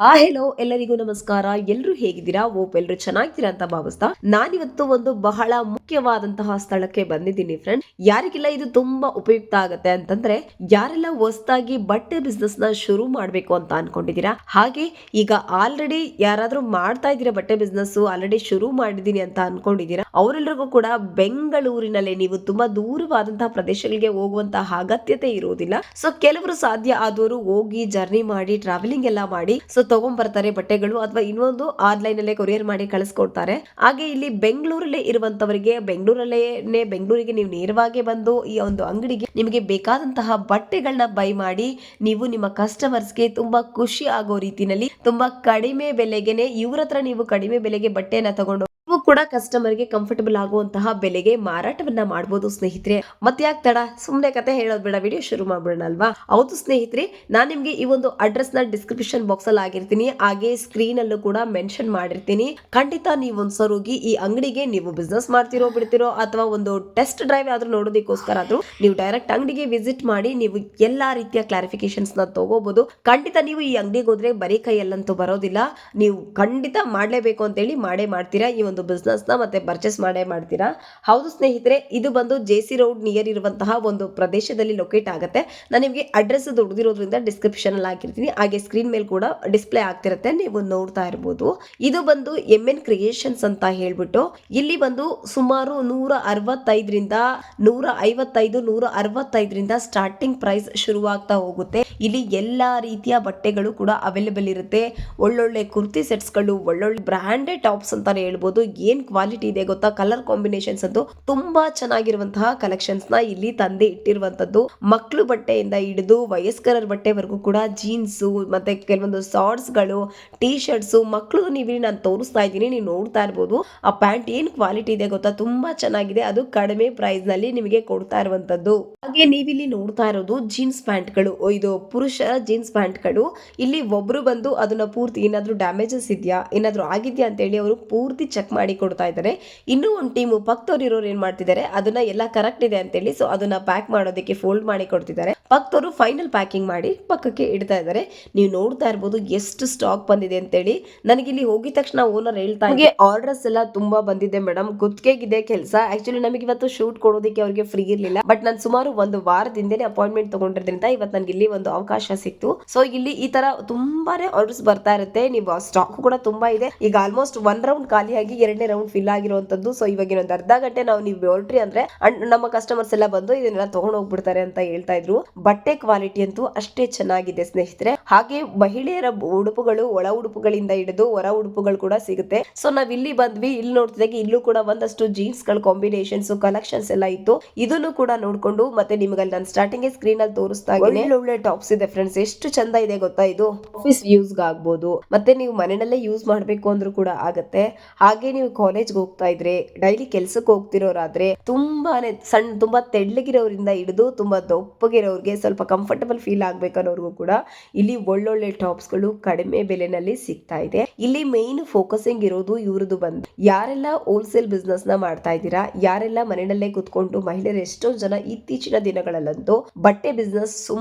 Hello ಎಲ್ಲರಿಗೂ ನಮಸ್ಕಾರ. ಎಲ್ಲರೂ ಹೇಗಿದ್ದೀರಾ? ಎಲ್ಲರೂ ಚೆನ್ನಾಗಿದ್ದೀರಾ ಅಂತ ಭಾವಿಸ್ತಾ ನಾನಿವತ್ತು ಒಂದು ಬಹಳ ಮುಖ್ಯವಾದಂತಹ ಸ್ಥಳಕ್ಕೆ ಬಂದಿದ್ದೀನಿ ಫ್ರೆಂಡ್. ಯಾರಿಗೆಲ್ಲ ಇದು ತುಂಬಾ ಉಪಯುಕ್ತ ಆಗತ್ತೆ ಅಂತಂದ್ರೆ, ಯಾರೆಲ್ಲ ಹೊಸದಾಗಿ ಬಟ್ಟೆ ಬಿಸ್ನೆಸ್ ನ ಶುರು ಮಾಡ್ಬೇಕು ಅಂತ ಅನ್ಕೊಂಡಿದ್ದೀರಾ, ಹಾಗೆ ಈಗ ಆಲ್ರೆಡಿ ಯಾರಾದ್ರೂ ಮಾಡ್ತಾ ಇದ್ದೀರಾ ಬಟ್ಟೆ ಬಿಸ್ನೆಸ್ ಆಲ್ರೆಡಿ ಶುರು ಮಾಡಿದೀನಿ ಅಂತ ಅನ್ಕೊಂಡಿದ್ದೀರಾ, ಅವರೆಲ್ಲರಿಗೂ ಕೂಡ ಬೆಂಗಳೂರಿನಲ್ಲೇ ನೀವು ತುಂಬಾ ದೂರವಾದಂತಹ ಪ್ರದೇಶಗಳಿಗೆ ಹೋಗುವಂತಹ ಅಗತ್ಯತೆ ಇರುವುದಿಲ್ಲ. ಸೊ ಕೆಲವರು ಸಾಧ್ಯ ಆದವರು ಹೋಗಿ ಜರ್ನಿ ಮಾಡಿ ಟ್ರಾವೆಲಿಂಗ್ ಎಲ್ಲ ಮಾಡಿ ಸೊ ತಗೊಂಡ್ಬರ್ತಾರೆ ಬಟ್ಟೆಗಳು, ಅಥವಾ ಇನ್ನೊಂದು ಆನ್ಲೈನ್ ಅಲ್ಲೇ ಕೊರಿಯರ್ ಮಾಡಿ ಕಳಿಸ್ಕೊಡ್ತಾರೆ. ಹಾಗೆ ಇಲ್ಲಿ ಬೆಂಗಳೂರಲ್ಲೇ ಇರುವಂತವರಿಗೆ ಬೆಂಗಳೂರಿಗೆ ನೀವು ನೇರವಾಗಿ ಬಂದು ಈ ಒಂದು ಅಂಗಡಿಗೆ ನಿಮಗೆ ಬೇಕಾದಂತಹ ಬಟ್ಟೆಗಳನ್ನ ಬೈ ಮಾಡಿ ನೀವು ನಿಮ್ಮ ಕಸ್ಟಮರ್ಸ್ಗೆ ತುಂಬಾ ಖುಷಿ ಆಗೋ ರೀತಿನಲ್ಲಿ ತುಂಬಾ ಕಡಿಮೆ ಬೆಲೆಗೆನೆ ಇವ್ರ ಹತ್ರ ನೀವು ಕಡಿಮೆ ಬೆಲೆಗೆ ಬಟ್ಟೆನ ತಗೊಂಡು ನೀವು ಕೂಡ ಕಸ್ಟಮರ್ಗೆ ಕಂಫರ್ಟಬಲ್ ಆಗುವಂತಹ ಬೆಲೆಗೆ ಮಾರಾಟವನ್ನ ಮಾಡಬಹುದು ಸ್ನೇಹಿತರೆ. ಮತ್ತೆ ಯಾಕೆ ತಡ, ಸುಮ್ಮನೆ ಕತೆ ಹೇಳೋದು ಬೇಡ, ವಿಡಿಯೋ ಶುರು ಮಾಡ್ಬಿಡೋಣ ಅಲ್ವಾ? ಹೌದು ಸ್ನೇಹಿತರೆ, ನಾನು ನಿಮ್ಗೆ ಈ ಒಂದು ಅಡ್ರೆಸ್ ನ ಡಿಸ್ಕ್ರಿಪ್ಷನ್ ಬಾಕ್ಸ್ ಅಲ್ಲಿ ಆಗಿರ್ತೀನಿ, ಹಾಗೆ ಸ್ಕ್ರೀನ್ ಅಲ್ಲೂ ಕೂಡ ಮೆನ್ಷನ್ ಮಾಡಿರ್ತೀನಿ. ಖಂಡಿತ ನೀವು ಒಂದ್ಸಲ ಹೋಗಿ ಈ ಅಂಗಡಿಗೆ ನೀವು ಬಿಸ್ನೆಸ್ ಮಾಡ್ತಿರೋ ಬಿಡ್ತಿರೋ ಅಥವಾ ಒಂದು ಟೆಸ್ಟ್ ಡ್ರೈವ್ ಆದ್ರೂ ನೋಡೋದಕ್ಕೋಸ್ಕರ ಆದ್ರೂ ನೀವು ಡೈರೆಕ್ಟ್ ಅಂಗಡಿಗೆ ವಿಸಿಟ್ ಮಾಡಿ ನೀವು ಎಲ್ಲಾ ರೀತಿಯ ಕ್ಲಾರಿಫಿಕೇಶನ್ಸ್ ನ ತಗೋಬಹುದು. ಖಂಡಿತ ನೀವು ಈ ಅಂಗಡಿಗೆ ಹೋದ್ರೆ ಬರೀ ಕೈಯಲ್ಲಂತೂ ಬರೋದಿಲ್ಲ, ನೀವು ಖಂಡಿತ ಮಾಡ್ಲೇಬೇಕು ಅಂತೇಳಿ ಮಾಡೇ ಮಾಡ್ತೀರಾ ಈ ಒಂದು ಬಿಸ್ನೆಸ್ ನ, ಮತ್ತೆ ಪರ್ಚೇಸ್ ಮಾಡೇ ಮಾಡ್ತೀರಾ. ಹೌದು ಸ್ನೇಹಿತರೆ, ಇದು ಬಂದು ಜೆಸಿ ರೋಡ್ ನಿಯರ್ ಇರುವಂತಹ ಒಂದು ಪ್ರದೇಶದಲ್ಲಿ ಲೊಕೇಟ್ ಆಗುತ್ತೆ. ನಾನು ನಿಮಗೆ ಅಡ್ರೆಸ್ ದೊಡ್ಡದಿರೋದ್ರಿಂದ ಡಿಸ್ಕ್ರಿಪ್ಷನ್ ಅಲ್ಲಿ ಹಾಕಿರ್ತೀನಿ, ಹಾಗೆ ಸ್ಕ್ರೀನ್ ಮೇಲೆ ಕೂಡ ಡಿಸ್ಪ್ಲೇ ಆಗ್ತಿರುತ್ತೆ, ನೀವು ನೋಡ್ತಾ ಇರಬಹುದು. ಇದು ಬಂದು MN ಕ್ರಿಯೇಷನ್ಸ್ ಅಂತ ಹೇಳ್ಬಿಟ್ಟು ಇಲ್ಲಿ ಬಂದು ಸುಮಾರು 165ರಿಂದ 165 ಸ್ಟಾರ್ಟಿಂಗ್ ಪ್ರೈಸ್ ಶುರುವಾಗ್ತಾ ಹೋಗುತ್ತೆ. ಇಲ್ಲಿ ಎಲ್ಲಾ ರೀತಿಯ ಬಟ್ಟೆಗಳು ಕೂಡ ಅವೈಲೇಬಲ್ ಇರುತ್ತೆ. ಒಳ್ಳೊಳ್ಳೆ ಕುರ್ತಿ ಸೆಟ್ಸ್ ಗಳು, ಒಳ್ಳೊಳ್ಳೆ ಬ್ರಾಂಡೆಡ್ ಟಾಪ್ಸ್ ಅಂತಾನೆ ಹೇಳ್ಬೋದು. ಏನ್ ಕ್ವಾಲಿಟಿ ಇದೆ ಗೊತ್ತಾ, ಕಲರ್ ಕಾಂಬಿನೇಷನ್ಸ್ ಅಂತೂ ತುಂಬಾ ಚೆನ್ನಾಗಿರುವಂತಹ ಕಲೆಕ್ಷನ್ಸ್ ನ ಇಲ್ಲಿ ತಂದೆ ಇಟ್ಟಿರುವಂತದ್ದು. ಮಕ್ಕಳು ಬಟ್ಟೆಯಿಂದ ಹಿಡಿದು ವಯಸ್ಕರ ಬಟ್ಟೆವರೆಗೂ ಕೂಡ ಜೀನ್ಸ್ ಮತ್ತೆ ಕೆಲವೊಂದು ಶಾರ್ಟ್ಸ್ ಗಳು, ಟೀ ಶರ್ಟ್ಸ್, ಮಕ್ಕಳು ನೀವು ನಾನು ತೋರಿಸ್ತಾ ಇದ್ದೀನಿ, ನೀವು ನೋಡ್ತಾ ಇರಬಹುದು. ಆ ಪ್ಯಾಂಟ್ ಏನ್ ಕ್ವಾಲಿಟಿ ಇದೆ ಗೊತ್ತಾ, ತುಂಬಾ ಚೆನ್ನಾಗಿದೆ, ಅದು ಕಡಿಮೆ ಪ್ರೈಸ್ ನಲ್ಲಿ ನಿಮಗೆ ಕೊಡ್ತಾ ಇರುವಂತದ್ದು. ಹಾಗೆ ನೀವಿಲ್ಲಿ ನೋಡ್ತಾ ಇರೋದು ಜೀನ್ಸ್ ಪ್ಯಾಂಟ್ ಗಳು, ಇದು ಪುರುಷರ ಜೀನ್ಸ್ ಪ್ಯಾಂಟ್ ಗಳು. ಇಲ್ಲಿ ಒಬ್ರು ಬಂದು ಅದನ್ನ ಪೂರ್ತಿ ಏನಾದ್ರೂ ಡ್ಯಾಮೇಜಸ್ ಇದೆಯಾ, ಏನಾದ್ರೂ ಆಗಿದ್ಯಾ ಅಂತ ಹೇಳಿ ಅವರು ಪೂರ್ತಿ ಚೆಕ್ ಮಾಡಿ ಕೊಡ್ತಾ ಇದ್ದಾರೆ. ಇನ್ನೂ ಒಂದು ಟೀಮು ಪಕ್ಕದವ್ರು ಇರೋರು ಏನ್ ಮಾಡ್ತಿದ್ದಾರೆ, ಅದನ್ನ ಎಲ್ಲ ಕರೆಕ್ಟ್ ಇದೆ ಅಂತೇಳಿ ಸೊ ಅದನ್ನ ಪ್ಯಾಕ್ ಮಾಡೋದಕ್ಕೆ ಫೋಲ್ಡ್ ಮಾಡಿ ಕೊಡ್ತಿದ್ದಾರೆ. ಪಕ್ಕದವರು ಫೈನಲ್ ಪ್ಯಾಕಿಂಗ್ ಮಾಡಿ ಪಕ್ಕಕ್ಕೆ ಇಡ್ತಾ ಇದ್ದಾರೆ. ನೀವು ನೋಡ್ತಾ ಇರ್ಬೋದು ಎಷ್ಟು ಸ್ಟಾಕ್ ಬಂದಿದೆ ಅಂತೇಳಿ. ನನಗೆ ಇಲ್ಲಿ ಹೋಗಿದ ತಕ್ಷಣ ಓನರ್ ಹೇಳ್ತಾ ಇದ್ದಾರೆ, ಆರ್ಡರ್ಸ್ ಎಲ್ಲ ತುಂಬಾ ಬಂದಿದೆ ಮೇಡಮ್, ಗುತ್ತಿಗೆಗಿದೆ ಕೆಲಸ. ಆಕ್ಚುಲಿ ನಮಗೆ ಇವತ್ತು ಶೂಟ್ ಕೊಡೋದಕ್ಕೆ ಅವ್ರಿಗೆ ಫ್ರೀ ಇರ್ಲಿಲ್ಲ, ಬಟ್ ನಾನು ಸುಮಾರು ಒಂದು ವಾರದಿಂದನೇ ಅಪಾಯಿಂಟ್ಮೆಂಟ್ ತಗೊಂಡಿರೋದ್ರಿಂದ ಇವತ್ತು ನನಗೆ ಇಲ್ಲಿ ಒಂದು ಅವಕಾಶ ಸಿಕ್ತು. ಸೊ ಇಲ್ಲಿ ಈ ತರ ತುಂಬಾನೇ ಆರ್ಡರ್ಸ್ ಬರ್ತಾ ಇರುತ್ತೆ. ನೀವು ಸ್ಟಾಕ್ ಕೂಡ ತುಂಬಾ ಇದೆ. ಈಗ ಆಲ್ಮೋಸ್ಟ್ 1 ರೌಂಡ್ ಖಾಲಿಯಾಗಿ 2ನೇ ರೌಂಡ್ ಫಿಲ್ ಆಗಿರುವಂತದ್ದು. ಸೊ ಇವಾಗ ಇನ್ನೊಂದು ಅರ್ಧ ಗಂಟೆ ನೀವು ಹೊರಟ್ರಿ ಅಂದ್ರೆ ನಮ್ಮ ಕಸ್ಟಮರ್ಸ್ ಎಲ್ಲ ಬಂದು ಇದನ್ನೆಲ್ಲ ತಗೊಂಡು ಹೋಗ್ಬಿಡ್ತಾರೆ ಅಂತ ಹೇಳ್ತಾ ಇದ್ರು. ಬಟ್ಟೆ ಕ್ವಾಲಿಟಿ ಅಂತೂ ಅಷ್ಟೇ ಚೆನ್ನಾಗಿದೆ ಸ್ನೇಹಿತರೆ. ಹಾಗೆ ಮಹಿಳೆಯರ ಉಡುಪುಗಳು, ಒಳ ಉಡುಪುಗಳಿಂದ ಹಿಡಿದು ಹೊರ ಉಡುಪುಗಳು ಕೂಡ ಸಿಗುತ್ತೆ. ಸೊ ನಾವ್ ಇಲ್ಲಿ ಬಂದ್ವಿ, ಇಲ್ಲಿ ನೋಡ್ತಿದ್ದಾಗೆ ಇಲ್ಲೂ ಕೂಡ ಒಂದಷ್ಟು ಜೀನ್ಸ್ ಗಳ ಕಾಂಬಿನೇಷನ್ಸ್ ಕಲೆಕ್ಷನ್ಸ್ ಎಲ್ಲ ಇತ್ತು. ಇದನ್ನು ಕೂಡ ನೋಡ್ಕೊಂಡು ಮತ್ತೆ ನಿಮಗೆ ನಾನು ಸ್ಟಾರ್ಟಿಂಗ್ ಸ್ಕ್ರೀನ್ ಅಲ್ಲಿ ತೋರಿಸ್ತಾ ಒಳ್ಳೆ ಟಾಪ್ಸ್ ಇದೆ ಫ್ರೆಂಡ್ಸ್. ಎಷ್ಟು ಚಂದ ಇದೆ ಗೊತ್ತಾ, ಇದು ಆಫೀಸ್ ಯೂಸ್ ಆಗ್ಬಹುದು, ಮತ್ತೆ ನೀವು ಮನೆಯಲ್ಲೇ ಯೂಸ್ ಮಾಡ್ಬೇಕು ಅಂದ್ರೂ ಕೂಡ ಆಗತ್ತೆ. ಹಾಗೆ ನೀವು ಕಾಲೇಜ್ಗೆ ಹೋಗ್ತಾ ಇದ್ರೆ, ಡೈಲಿ ಕೆಲ್ಸಕ್ಕೆ ಹೋಗ್ತಿರೋರಾದ್ರೆ, ತುಂಬಾ ತೆಳ್ಳಗಿರೋರಿಂದ ಹಿಡಿದು ತುಂಬಾ ದಪ್ಪಗಿರೋರಿಗೆ ಸ್ವಲ್ಪ ಕಂಫರ್ಟಬಲ್ ಫೀಲ್ ಆಗ್ಬೇಕನ್ನೋರ್ಗೂ ಕೂಡ ಇಲ್ಲಿ ಒಳ್ಳೊಳ್ಳೆ ಟಾಪ್ಸ್ ಗಳು ಕಡಿಮೆ ಬೆಲೆನಲ್ಲಿ ಸಿಗ್ತಾ ಇದೆ. ಇಲ್ಲಿ ಮೇನ್ ಫೋಕಸಿಂಗ್ ಇರೋದು ಇವ್ರದ್ದು ಬಂದು, ಯಾರೆಲ್ಲ ಹೋಲ್ಸೇಲ್ ಬಿಸ್ನೆಸ್ ನ ಮಾಡ್ತಾ ಇದ್ದೀರಾ, ಯಾರೆಲ್ಲ ಮನೆಯಲ್ಲೇ ಕುತ್ಕೊಂಡು ಮಹಿಳೆಯರು ಎಷ್ಟೋ ಜನ ಇತ್ತೀಚಿನ ದಿನಗಳಲ್ಲಂತೂ ಬಟ್ಟೆ ಬಿಸ್ನೆಸ್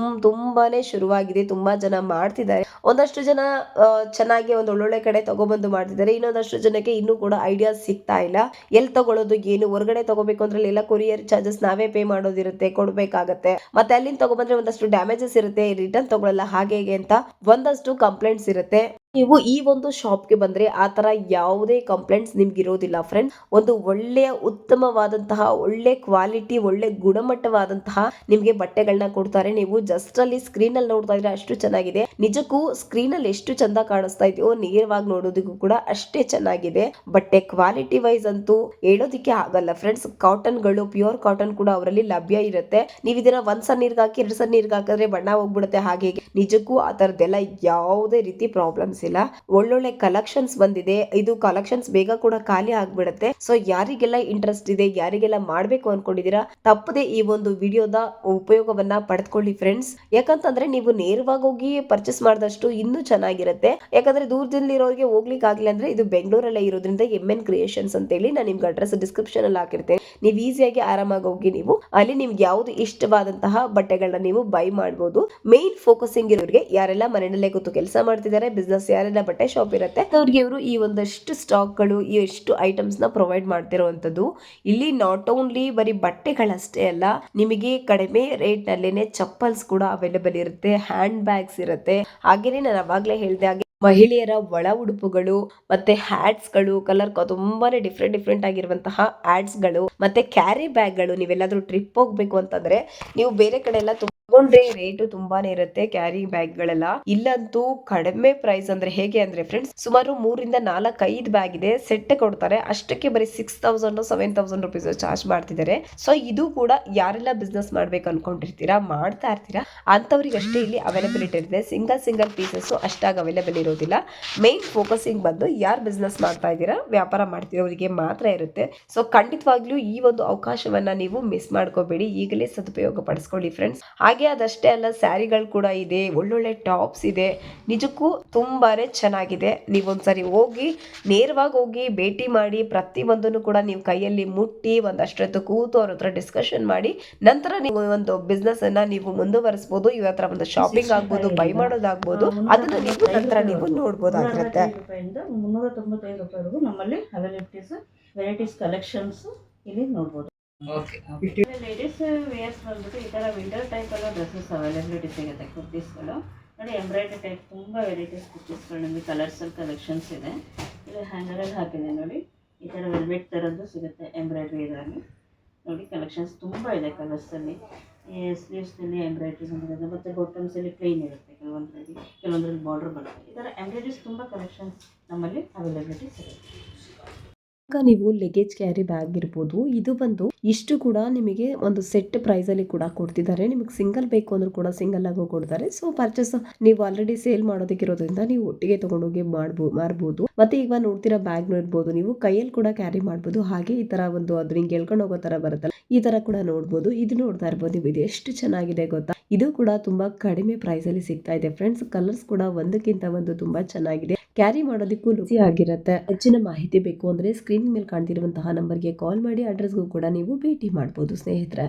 ತುಂಬಾನೇ ಶುರುವಾಗಿದೆ, ತುಂಬಾ ಜನ ಮಾಡ್ತಿದ್ದಾರೆ. ಒಂದಷ್ಟು ಜನ ಚೆನ್ನಾಗಿ ಒಂದು ಒಳ್ಳೊಳ್ಳೆ ಕಡೆ ತಗೊಬಂದು ಮಾಡ್ತಿದ್ದಾರೆ, ಇನ್ನೊಂದಷ್ಟು ಜನಕ್ಕೆ ಇನ್ನೂ ಕೂಡ ಐಡಿಯಾ ಸಿಗ್ತಾ ಇಲ್ಲ. ಎಲ್ಲಿ ತಗೊಳ್ಳೋದು, ಏನು ಹೊರಗಡೆ ತಗೋಬೇಕು ಅಂದ್ರೆ ಎಲ್ಲ ಕೊರಿಯರ್ ಚಾರ್ಜಸ್ ನಾವೇ ಪೇ ಮಾಡೋದಿರುತ್ತೆ, ಕೊಡ್ಬೇಕಾಗತ್ತೆ. ಮತ್ತೆ ಅಲ್ಲಿಂದ ತಗೊಬಂದ್ರೆ ಒಂದಷ್ಟು ಡ್ಯಾಮೇಜಸ್ ಇರುತ್ತೆ, ರಿಟರ್ನ್ ತಗೊಳ್ಳಲ್ಲ, ಹಾಗೆ ಅಂತ ಒಂದಷ್ಟು ಕಂಪ್ಲೇಂಟ್ಸ್ ಇರುತ್ತೆ. ನೀವು ಈ ಒಂದು ಶಾಪ್ಗೆ ಬಂದ್ರೆ ಆ ತರ ಯಾವುದೇ ಕಂಪ್ಲೇಂಟ್ಸ್ ನಿಮ್ಗೆ ಇರೋದಿಲ್ಲ ಫ್ರೆಂಡ್. ಒಂದು ಒಳ್ಳೆಯ ಉತ್ತಮವಾದಂತಹ ಒಳ್ಳೆ ಕ್ವಾಲಿಟಿ, ಒಳ್ಳೆ ಗುಣಮಟ್ಟವಾದಂತಹ ನಿಮ್ಗೆ ಬಟ್ಟೆಗಳನ್ನ ಕೊಡ್ತಾರೆ. ನೀವು ಜಸ್ಟ್ ಅಲ್ಲಿ ಸ್ಕ್ರೀನ್ ಅಲ್ಲಿ ನೋಡ್ತಾ ಇದ್ರೆ ಅಷ್ಟು ಚೆನ್ನಾಗಿದೆ, ನಿಜಕ್ಕೂ ಸ್ಕ್ರೀನ್ ಅಲ್ಲಿ ಎಷ್ಟು ಚಂದ ಕಾಣಿಸ್ತಾ ಇದೆಯೋ ನೇರವಾಗಿ ನೋಡೋದಕ್ಕೂ ಕೂಡ ಅಷ್ಟೇ ಚೆನ್ನಾಗಿದೆ. ಬಟ್ಟೆ ಕ್ವಾಲಿಟಿ ವೈಸ್ ಅಂತೂ ಹೇಳೋದಿಕ್ಕೆ ಆಗಲ್ಲ ಫ್ರೆಂಡ್ಸ್. ಕಾಟನ್ ಗಳು, ಪ್ಯೂರ್ ಕಾಟನ್ ಕೂಡ ಅವರಲ್ಲಿ ಲಭ್ಯ ಇರುತ್ತೆ. ನೀವು ಇದನ್ನ ಒಂದ್ ಸಣ್ಣ ನೀರ್ಗೆ ಹಾಕಿ 2 ಸಣ್ಣ ನೀರ್ಗೆ ಹಾಕಿದ್ರೆ ಬಣ್ಣ ಹೋಗ್ಬಿಡುತ್ತೆ. ಹಾಗೆ ನಿಜಕ್ಕೂ ಆ ತರದ್ದೆಲ್ಲ ಯಾವುದೇ ರೀತಿ ಪ್ರಾಬ್ಲಮ್ಸ್ ಇಲ್ಲ. ಒಳ್ಳೊಳ್ಳೆ ಕಲೆಕ್ಷನ್ಸ್ ಬಂದಿದೆ. ಇದು ಕಲೆಕ್ಷನ್ಸ್ ಬೇಗ ಕೂಡ ಖಾಲಿ ಆಗ್ಬಿಡುತ್ತೆ. ಸೊ ಯಾರಿಗೆಲ್ಲ ಇಂಟ್ರೆಸ್ಟ್ ಇದೆ, ಯಾರಿಗೆಲ್ಲ ಮಾಡ್ಬೇಕು ಅನ್ಕೊಂಡಿದೀರಾ, ತಪ್ಪದೆ ಈ ಒಂದು ವಿಡಿಯೋದ ಉಪಯೋಗವನ್ನ ಪಡೆದುಕೊಳ್ಳಿ ಫ್ರೆಂಡ್ಸ್. ಯಾಕಂತಂದ್ರೆ ನೀವು ನೇರವಾಗಿ ಹೋಗಿ ಪರ್ಚೇಸ್ ಮಾಡಿದಷ್ಟು ಇನ್ನೂ ಚೆನ್ನಾಗಿರುತ್ತೆ. ಯಾಕಂದ್ರೆ ದೂರದಲ್ಲಿರೋರಿಗೆ ಹೋಗ್ಲಿಕ್ಕೆ ಆಗಿಲ್ಲ ಅಂದ್ರೆ ಇದು ಬೆಂಗಳೂರಲ್ಲೇ ಇರೋದ್ರಿಂದ MN ಕ್ರಿಯೇಷನ್ಸ್ ಅಂತ ಹೇಳಿ ನಾನು ನಿಮ್ಗೆ ಅಡ್ರೆಸ್ ಡಿಸ್ಕ್ರಿಪ್ಷನ್ ಅಲ್ಲಿ ಹಾಕಿರ್ತೇನೆ. ನೀವು ಈಸಿಯಾಗಿ ಆರಾಮಾಗಿ ಹೋಗಿ ನೀವು ಅಲ್ಲಿ ನಿಮ್ಗೆ ಯಾವ್ದು ಇಷ್ಟವಾದಂತಹ ಬಟ್ಟೆಗಳನ್ನ ನೀವು ಬೈ ಮಾಡಬಹುದು. ಮೇನ್ ಫೋಕಸಿಂಗ್ ಇರೋರಿಗೆ, ಯಾರೆಲ್ಲ ಮನೆಯಲ್ಲೇ ಕೂತು ಕೆಲಸ ಮಾಡ್ತಿದ್ದಾರೆ, ಬಿಸ್ನೆಸ್ ಯಾರೆಲ್ಲ ಬಟ್ಟೆ ಶಾಪ್ ಇರುತ್ತೆ ಅವ್ರಿಗೆ ಇವರು ಈ ಒಂದಷ್ಟು ಸ್ಟಾಕ್ಗಳು ಈ ಎಷ್ಟು ಐಟಮ್ಸ್ ನ ಪ್ರೊವೈಡ್ ಮಾಡ್ತಿರುವಂತದ್ದು. ಇಲ್ಲಿ ನಾಟ್ ಓನ್ಲಿ ಬರೀ ಬಟ್ಟೆಗಳಷ್ಟೇ ಅಲ್ಲ, ನಿಮಗೆ ಕಡಿಮೆ ರೇಟ್ ನಲ್ಲೇನೆ ಚಪ್ಪಲ್ಸ್ ಕೂಡ ಅವೈಲೇಬಲ್ ಇರುತ್ತೆ, ಹ್ಯಾಂಡ್ ಬ್ಯಾಗ್ಸ್ ಇರುತ್ತೆ. ಹಾಗೇನೆ ನಾನು ಅವಾಗ್ಲೇ ಹೇಳ್ದೆ ಹಾಗೆ ಮಹಿಳೆಯರ ಒಳ ಉಡುಪುಗಳು ಮತ್ತೆ ಹ್ಯಾಟ್ಸ್ ಗಳು ಕಲರ್ ತುಂಬಾನೇ ಡಿಫ್ರೆಂಟ್ ಆಗಿರುವಂತಹ ಹ್ಯಾಟ್ಸ್ ಗಳು ಮತ್ತೆ ಕ್ಯಾರಿ ಬ್ಯಾಗ್ ಗಳು. ನೀವೆಲ್ಲಾದ್ರೂ ಟ್ರಿಪ್ ಹೋಗ್ಬೇಕು ಅಂತಂದ್ರೆ ನೀವು ಬೇರೆ ಕಡೆ ಎಲ್ಲ ತಗೊಂಡ್ರೆ ರೇಟು ತುಂಬಾನೇ ಇರುತ್ತೆ ಕ್ಯಾರಿ ಬ್ಯಾಗ್ ಗಳೆಲ್ಲ. ಇಲ್ಲಂತೂ ಕಡಿಮೆ ಪ್ರೈಸ್ ಅಂದ್ರೆ ಹೇಗೆ ಅಂದ್ರೆ ಫ್ರೆಂಡ್ಸ್, ಸುಮಾರು 3-4-5 ಬ್ಯಾಗ್ ಇದೆ, ಸೆಟ್ ಕೊಡ್ತಾರೆ, ಅಷ್ಟಕ್ಕೆ ಬರೀ 6,000-7,000 ರುಪೀಸ್ ಚಾರ್ಜ್ ಮಾಡ್ತಿದ್ದಾರೆ. ಸೊ ಇದು ಕೂಡ ಯಾರೆಲ್ಲ ಬಿಸ್ನೆಸ್ ಮಾಡ್ಬೇಕು ಅನ್ಕೊಂಡಿರ್ತೀರಾ, ಮಾಡ್ತಾ ಇರ್ತೀರಾ ಅಂತವ್ರಿಗೆ ಅಷ್ಟೇ ಇಲ್ಲಿ ಅವೈಲಬಿಲಿಟಿ ಇರುತ್ತೆ. ಸಿಂಗಲ್ ಪೀಸಸ್ ಅಷ್ಟಾಗಿ ಅವೈಲೇಬಲ್ ಇರೋದಿಲ್ಲ. ಮೇನ್ ಫೋಕಸಿಂಗ್ ಬಂದು ಯಾರು ಬಿಸ್ನೆಸ್ ಮಾಡ್ತಾ ಇದ್ದೀರಾ, ವ್ಯಾಪಾರ ಮಾಡ್ತಿರೋರಿಗೆ ಮಾತ್ರ ಇರುತ್ತೆ. ಸೊ ಖಂಡಿತವಾಗ್ಲೂ ಈ ಒಂದು ಅವಕಾಶವನ್ನ ನೀವು ಮಿಸ್ ಮಾಡ್ಕೋಬೇಡಿ, ಈಗಲೇ ಸದುಪಯೋಗ ಪಡಿಸ್ಕೊಳ್ಳಿ ಫ್ರೆಂಡ್ಸ್. ಹಾಗೆ ಅದಷ್ಟೇ ಅಲ್ಲ, ಸ್ಯಾರಿಗಳು ಕೂಡ ಇದೆ, ಒಳ್ಳೊಳ್ಳೆ ಟಾಪ್ಸ್ ಇದೆ, ನಿಜಕ್ಕೂ ತುಂಬಾನೇ ಚೆನ್ನಾಗಿದೆ. ನೀವೊಂದ್ಸರಿ ಹೋಗಿ ನೇರವಾಗಿ ಹೋಗಿ ಭೇಟಿ ಮಾಡಿ ಪ್ರತಿಯೊಂದನ್ನು ಕೂಡ ನೀವು ಕೈಯಲ್ಲಿ ಮುಟ್ಟಿ ಒಂದಷ್ಟೊತ್ತು ಕೂತು ಅವ್ರ ಹತ್ರ ಡಿಸ್ಕಷನ್ ಮಾಡಿ ನಂತರ ನೀವು ಒಂದು ಬಿಸ್ನೆಸ್ ಅನ್ನ ನೀವು ಮುಂದುವರಿಸಬಹುದು. ಇವ್ರ ಹತ್ರ ಒಂದು ಶಾಪಿಂಗ್ ಆಗ್ಬೋದು, ಬೈ ಮಾಡೋದಾಗ್ಬೋದು, ಅದನ್ನ ನೀವು ನಂತರ ನೀವು ನೋಡ್ಬೋದಾಗಿರುತ್ತೆ. 395 ರೂಪಾಯಿವರೆಗೂ ನಮ್ಮಲ್ಲಿ ವೆರೈಟೀಸ್ ಕಲೆಕ್ಷನ್ಸ್ ಇಲ್ಲಿ ನೋಡ್ಬೋದು. ಲೇಡೀಸ್ ವೇರ್ಸ್ ಬಂದ್ಬಿಟ್ಟು ಈ ಥರ ವಿಂಟರ್ ಟೈಪ್ ಎಲ್ಲ ಡ್ರೆಸ್ಸಸ್ ಅವೈಲಬಿಲಿಟಿ ಸಿಗುತ್ತೆ. ಕುರ್ತೀಸ್ಗಳು ನೋಡಿ, ಎಂಬ್ರಾಯ್ಡ್ರಿ ಟೈಪ್ ತುಂಬ ವೆರೈಟೀಸ್ ಕುರ್ತೀಸ್ಗಳು ನಿಮಗೆ ಕಲರ್ಸಲ್ಲಿ ಕಲೆಕ್ಷನ್ಸ್ ಇದೆ. ಇಲ್ಲಿ ಹ್ಯಾಂಗರಲ್ಲಿ ಹಾಕಿದೆ ನೋಡಿ, ಈ ಥರ ವೆಲ್ವೆಟ್ ಥರದ್ದು ಸಿಗುತ್ತೆ ಎಂಬ್ರಾಯ್ಡ್ರಿ ಇದರಲ್ಲಿ. ನೋಡಿ ಕಲೆಕ್ಷನ್ಸ್ ತುಂಬ ಇದೆ ಕಲರ್ಸಲ್ಲಿ. ಸ್ಲೀವ್ಸಲ್ಲಿ ಎಂಬ್ರಾಯ್ಡ್ರಿ ಬಂದಿರೋದು ಮತ್ತು ಬಾಟಮ್ಸಲ್ಲಿ ಪ್ಲೇನ್ ಇರುತ್ತೆ, ಕೆಲವೊಂದರಲ್ಲಿ ಬಾರ್ಡರ್ ಬರುತ್ತೆ. ಈ ಥರ ಎಂಬ್ರಾಯ್ಡ್ರೀಸ್ ತುಂಬ ಕಲೆಕ್ಷನ್ಸ್ ನಮ್ಮಲ್ಲಿ ಅವೈಲಬಿಲಿಟಿ ಸಿಗುತ್ತೆ. ಈಗ ನೀವು ಲೆಗೇಜ್ ಕ್ಯಾರಿ ಬ್ಯಾಗ್ ಇರ್ಬೋದು, ಇದು ಬಂದು ಇಷ್ಟು ಕೂಡ ನಿಮಗೆ ಒಂದು ಸೆಟ್ ಪ್ರೈಸ್ ಅಲ್ಲಿ ಕೂಡ ಕೊಡ್ತಿದ್ದಾರೆ. ನಿಮಗೆ ಸಿಂಗಲ್ ಬೇಕು ಅಂದ್ರೂ ಕೂಡ ಸಿಂಗಲ್ ಆಗು ಕೊಡ್ತಾರೆ. ಸೊ ಪರ್ಚೇಸ್ ನೀವು ಆಲ್ರೆಡಿ ಸೇಲ್ ಮಾಡೋದಕ್ಕಿರೋದ್ರಿಂದ ನೀವು ಒಟ್ಟಿಗೆ ತಗೊಂಡೋಗಿ ಮಾರ್ಬೋದು. ಮತ್ತೆ ಈಗ ನೋಡ್ತಿರೋ ಬ್ಯಾಗ್ ಇರ್ಬೋದು, ನೀವು ಕೈಯಲ್ಲಿ ಕೂಡ ಕ್ಯಾರಿ ಮಾಡ್ಬೋದು. ಹಾಗೆ ಈ ತರ ಒಂದು ಅದು ನಿಂಗೆ ಎಳ್ಕೊಂಡು ಹೋಗೋ ತರ ಬರುತ್ತಲ್ಲ, ಈ ತರ ಕೂಡ ನೋಡ್ಬೋದು. ಇದು ನೋಡ್ತಾ ಇರ್ಬೋದು ನೀವು, ಇದು ಎಷ್ಟು ಚೆನ್ನಾಗಿದೆ ಗೊತ್ತಾ. ಇದು ಕೂಡ ತುಂಬಾ ಕಡಿಮೆ ಪ್ರೈಸ್ ಅಲ್ಲಿ ಸಿಗ್ತಾ ಇದೆ ಫ್ರೆಂಡ್ಸ್. ಕಲರ್ಸ್ ಕೂಡ ಒಂದಕ್ಕಿಂತ ಒಂದು ತುಂಬಾ ಚೆನ್ನಾಗಿದೆ, ಕ್ಯಾರಿ ಮಾಡೋದಕ್ಕೂ ಲುಸಿ ಆಗಿರುತ್ತೆ. ಹೆಚ್ಚಿನ ಮಾಹಿತಿ ಬೇಕು ಅಂದ್ರೆ ಸ್ಕ್ರೀನ್ ಮೇಲೆ ಕಾಣ್ತಿರುವಂತಹ ನಂಬರ್ಗೆ ಕಾಲ್ ಮಾಡಿ, ಅಡ್ರೆಸ್ಗೂ ಕೂಡ ನೀವು ಭೇಟಿ ಮಾಡ್ಬೋದು ಸ್ನೇಹಿತರೆ.